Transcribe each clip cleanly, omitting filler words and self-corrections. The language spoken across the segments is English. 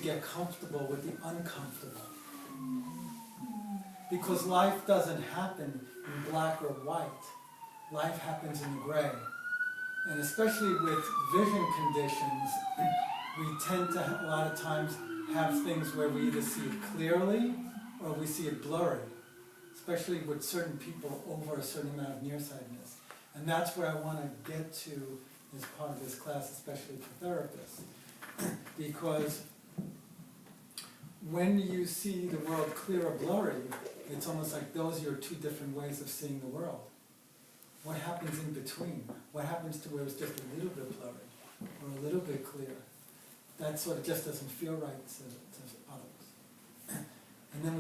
get comfortable with the uncomfortable. Because life doesn't happen in black or white. Life happens in gray. And especially with vision conditions, we tend to, a lot of times, have things where we either see it clearly or we see it blurry. Especially with certain people over a certain amount of nearsightedness. And that's where I want to get to as part of this class, especially for therapists. Because when you see the world clear or blurry, it's almost like those are your two different ways of seeing the world. What happens in between? What happens to where it's just a little bit blurry or a little bit clear? That sort of just doesn't feel right to others. And then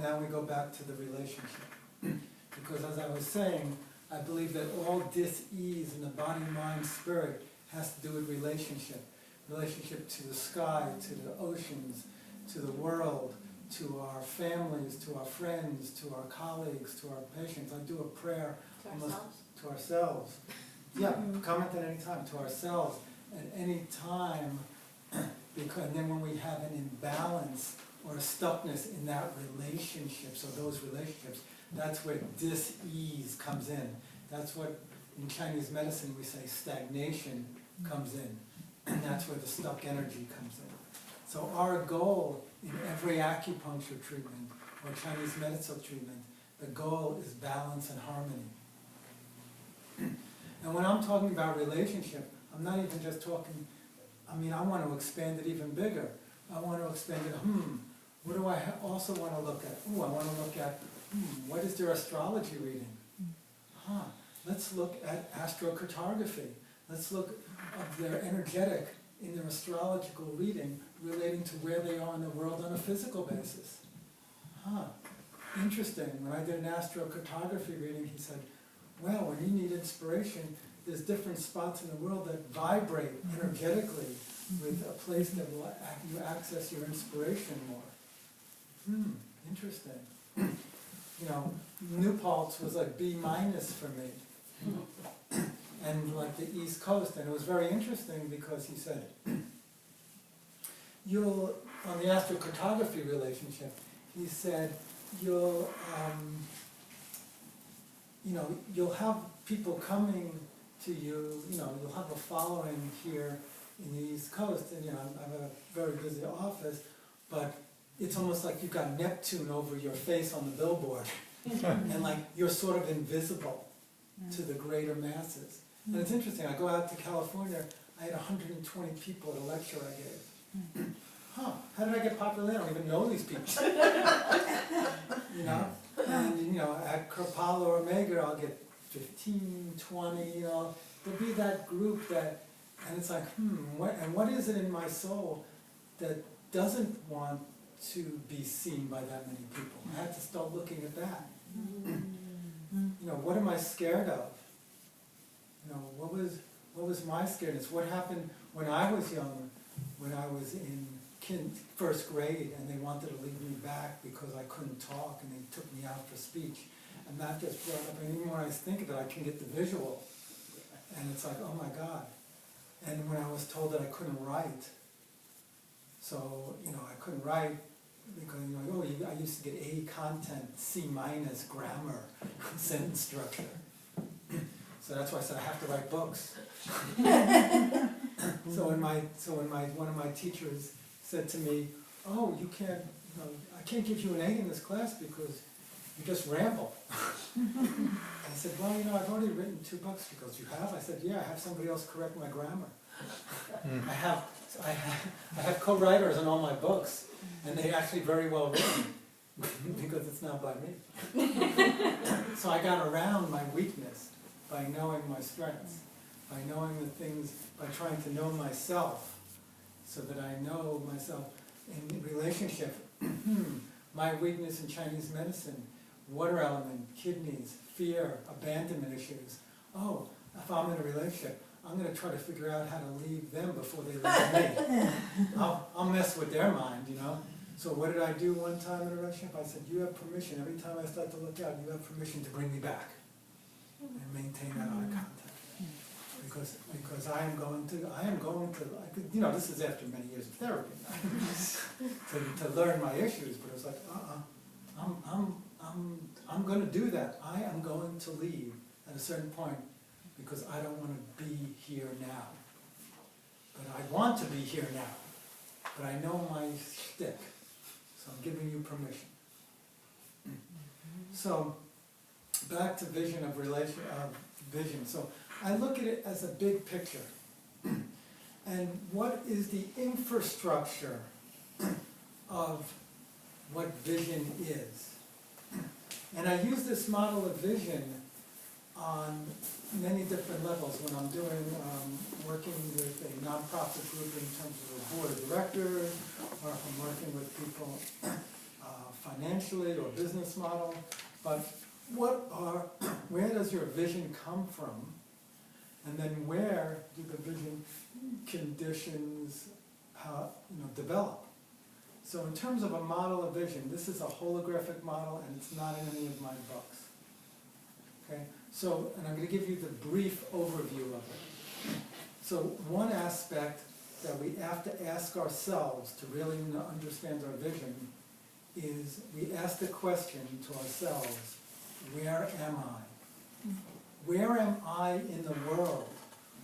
now we go back to the relationship. Because as I was saying, I believe that all dis-ease in the body, mind, spirit has to do with relationship. Relationship to the sky, to the oceans, to the world, to our families, to our friends, to our colleagues, to our patients. I do a prayer to ourselves. Yeah, comment at any time, to ourselves at any time. Because then when we have an imbalance or a stuckness in that relationship, so those relationships, that's where dis-ease comes in. That's what in Chinese medicine we say stagnation comes in. And that's where the stuck energy comes in. So our goal in every acupuncture treatment or Chinese medicine treatment, the goal is balance and harmony. And when I'm talking about relationship, I'm not even just talking, I want to expand it even bigger. I want to expand it, what do I also want to look at? I want to look at, what is their astrology reading? Let's look at astrocartography. Let's look at their energetic in their astrological reading relating to where they are in the world on a physical basis. Interesting. When I did an astrocartography reading, he said, well, when you need inspiration, there's different spots in the world that vibrate energetically with a place that will you access your inspiration more. Interesting. New Paltz was like B- for me. And like the East Coast, and it was very interesting because he said, on the astrocartography relationship, he said, you'll have people coming to you, you'll have a following here in the East Coast, and I have a very busy office, but it's almost like you've got Neptune over your face on the billboard, and like you're sort of invisible to the greater masses. And it's interesting, I go out to California, I had 120 people at a lecture I gave. How did I get popular? I don't even know these people. And at Kripalu or Omega, I'll get 15, 20, there'll be that group that, and it's like, what is it in my soul that doesn't want to be seen by that many people? I had to start looking at that. What am I scared of? What was my scaredness? What happened when I was young, when I was in first grade, and they wanted to leave me back because I couldn't talk, and they took me out for speech. And that just brought up, and even when I think of it, I can get the visual. And it's like, oh my God. And when I was told that I couldn't write, so, I couldn't write because, I used to get A content, C- grammar, sentence structure. So that's why I said I have to write books. So when one of my teachers said to me, oh, you can't, I can't give you an A in this class because you just ramble. I said, well, I've already written 2 books. She goes, you have? I said, yeah, I have somebody else correct my grammar. I have co-writers on all my books, and they're actually very well written because it's not by me. So I got around my weakness by knowing my strengths, by knowing the things, by trying to know myself, so that I know myself in relationship. My weakness in Chinese medicine, water element, kidneys, fear, abandonment issues. Oh, if I'm in a relationship, I'm going to try to figure out how to leave them before they leave me. I'll mess with their mind, So what did I do one time in a relationship? I said, you have permission. Every time I start to look out, you have permission to bring me back and maintain that eye contact. because I am going to, you know, this is after many years of therapy to learn my issues, but it was like, I'm going to do that. I am going to leave at a certain point because I don't want to be here now. But I want to be here now. But I know my shtick, so I'm giving you permission. So, back to vision of vision. So, I look at it as a big picture. And what is the infrastructure of what vision is? And I use this model of vision on many different levels when I'm doing, working with a nonprofit group in terms of a board of directors, or if I'm working with people financially or business model. But where does your vision come from? And then where do the vision conditions develop? So in terms of a model of vision, this is a holographic model and it's not in any of my books. Okay? So, and I'm going to give you the brief overview of it. So one aspect that we have to ask ourselves to really understand our vision is we ask the question to ourselves, where am I? Where am I in the world?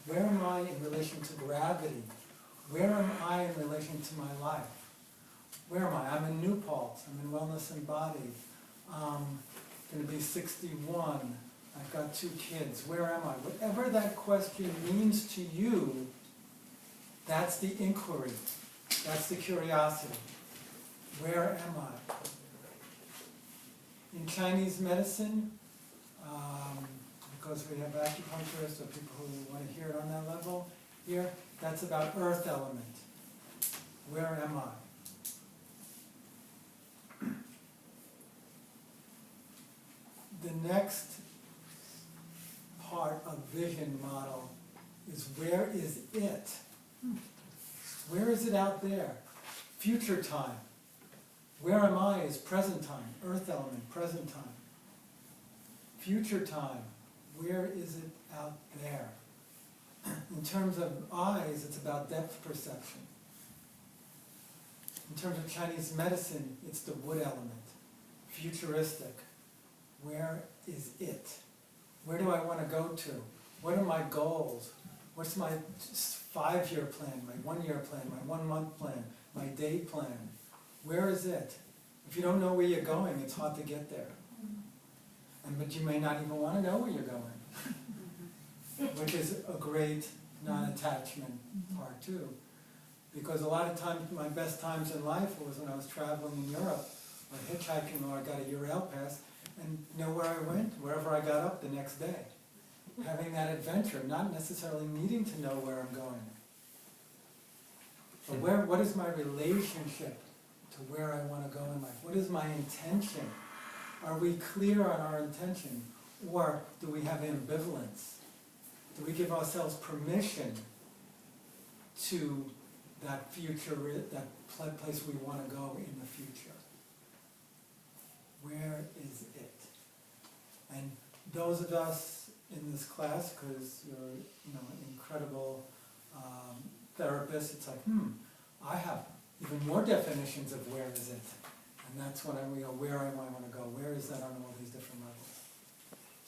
Where am I in relation to gravity? Where am I in relation to my life? Where am I? I'm in New Paltz. I'm in Wellness and Body. I'm going to be 61. I've got 2 kids. Where am I? Whatever that question means to you, that's the inquiry. That's the curiosity. Where am I? In Chinese medicine, because we have acupuncturists or people who want to hear it on that level here, that's about earth element. Where am I? The next part of vision model is where is it? Where is it out there? Future time. Where am I is present time, earth element, present time. Future time, where is it out there? In terms of eyes, it's about depth perception. In terms of Chinese medicine, it's the wood element. Futuristic. Where is it? Where do I want to go to? What are my goals? What's my 5-year plan, my 1-year plan, my 1-month plan, my day plan? Where is it? If you don't know where you're going, it's hard to get there. But you may not even want to know where you're going, which is a great non-attachment part too. Because a lot of times, my best times in life was when I was traveling in Europe, or hitchhiking, or I got a Eurail pass, and know where I went, wherever I got up the next day. Having that adventure, not necessarily needing to know where I'm going. But what is my relationship to where I want to go in life? What is my intention? Are we clear on our intention? Or do we have ambivalence? Do we give ourselves permission to that future, that place we want to go in the future? Where is it? And those of us in this class, because you're incredible therapists, it's like, I have even more definitions of where is it. And that's when where am I want to go? Where is that on all these different levels?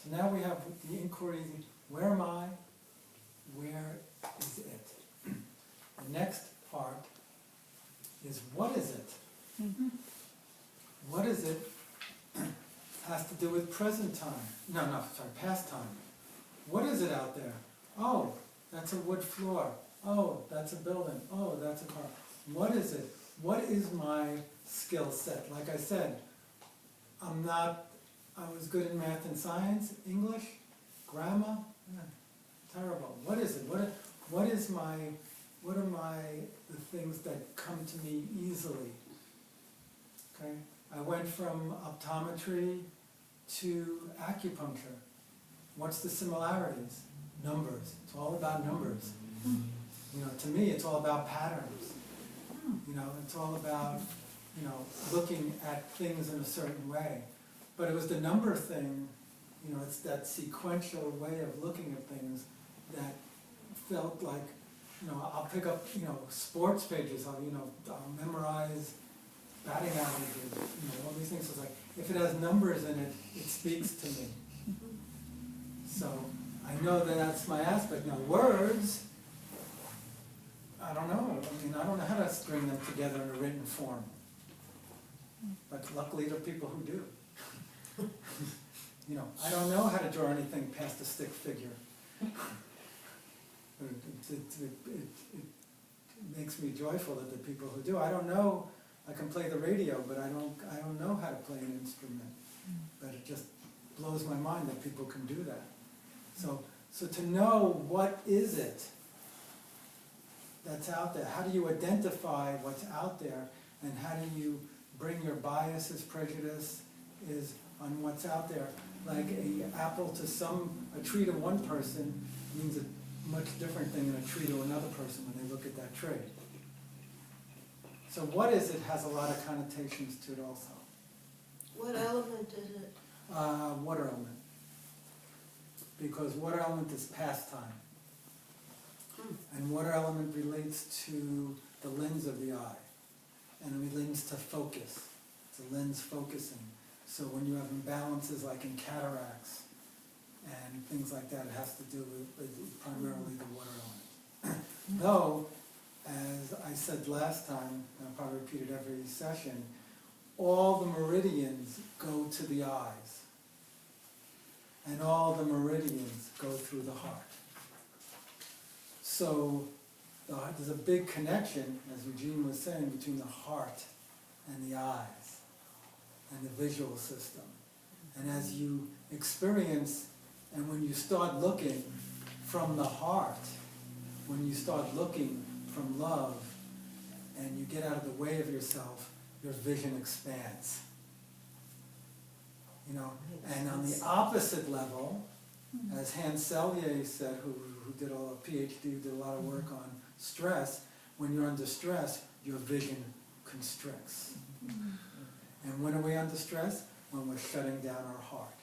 So now we have the inquiry, where am I? Where is it? The next part is what is it? What is it has to do with present time. Past time. What is it out there? Oh, that's a wood floor. Oh, that's a building. Oh, that's a car. What is it? What is my skill set? Like I said, I was good in math and science, English, grammar, terrible. What is it? What are the things that come to me easily? Okay? I went from optometry to acupuncture. What's the similarities? Numbers. It's all about numbers. To me, it's all about patterns. It's all about, looking at things in a certain way. But it was the number thing, it's that sequential way of looking at things that felt like, I'll pick up, sports pages, I'll memorize batting averages, all these things. So it's like, if it has numbers in it, it speaks to me. So I know that that's my aspect. Now words, I don't know. I don't know how to string them together in a written form. But luckily there are people who do. I don't know how to draw anything past a stick figure. It makes me joyful that the people who do. I don't know. I can play the radio, but I don't know how to play an instrument. But it just blows my mind that people can do that. So to know what is it that's out there, how do you identify what's out there, and how do you bring your biases, prejudice is on what's out there. Like a tree to one person means a much different thing than a tree to another person when they look at that tree. So what is it has a lot of connotations to it also. What element is it? Water element. Because water element is pastime. And water element relates to the lens of the eye. And it relates to focus. It's a lens focusing. So when you have imbalances like in cataracts and things like that, it has to do with primarily the water element. Though, as I said last time, and I'll probably repeat it every session, all the meridians go to the eyes. And all the meridians go through the heart. So there's a big connection, as Eugene was saying, between the heart and the eyes and the visual system. And as you experience, and when you start looking from the heart, when you start looking from love, and you get out of the way of yourself, your vision expands. And on the opposite level, as Hans Selye said, who did a PhD, did a lot of work on stress, when you're under stress, your vision constricts. And when are we under stress? When we're shutting down our heart.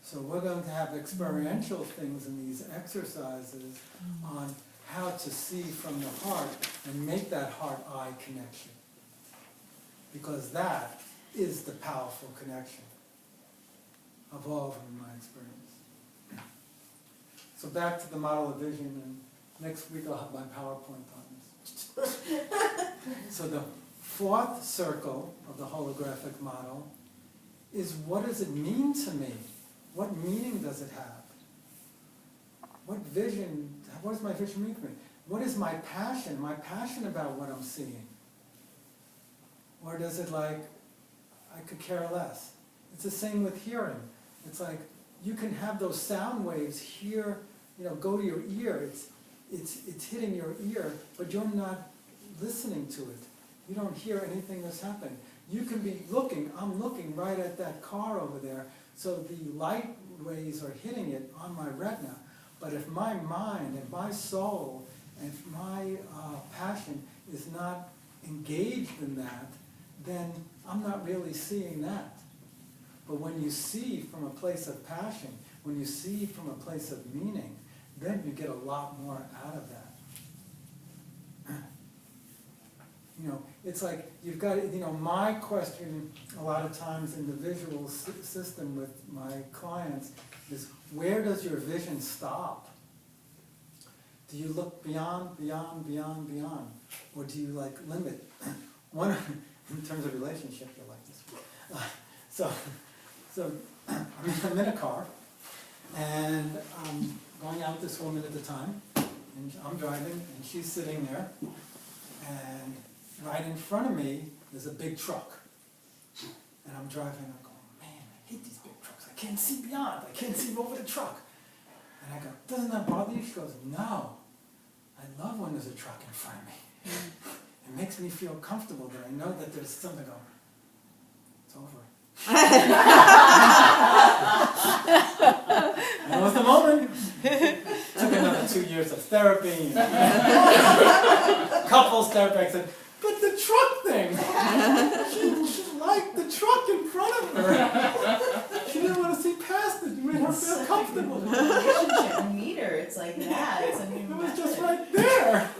So we're going to have experiential things in these exercises on how to see from the heart and make that heart-eye connection. Because that is the powerful connection of all of them in my experience. So back to the model of vision, and next week I'll have my PowerPoint on this. So the fourth circle of the holographic model is, what does it mean to me? What meaning does it have? What does my vision mean to me? What is my passion? My passion about what I'm seeing? Or does it I could care less? It's the same with hearing. It's like, you can have those sound waves here, go to your ear. It's hitting your ear, but you're not listening to it. You don't hear anything that's happening. You can be looking, I'm looking right at that car over there, so the light rays are hitting it on my retina. But if my mind and my soul and if my passion is not engaged in that, then I'm not really seeing that. But when you see from a place of passion, when you see from a place of meaning, then you get a lot more out of that. It's like you've got, my question a lot of times in the visual system with my clients is, where does your vision stop? Do you look beyond, beyond, beyond, beyond? Or do you limit? One, in terms of relationship, you're like this. So I'm in a car, and I'm going out with this woman at the time, and I'm driving, and she's sitting there, and right in front of me there's a big truck. And I'm driving, I'm going, man, I hate these big trucks. I can't see beyond. I can't see over the truck. And I go, doesn't that bother you? She goes, no. I love when there's a truck in front of me. It makes me feel comfortable that I know that there's something going, it's over. That was the moment. Took another 2 years of therapy. Couples therapy. I said, but the truck thing. She liked the truck in front of her. She didn't want to see past it. You made her It's feel like comfortable. a relationship meter, it's like that, it's a new It was just method. right there.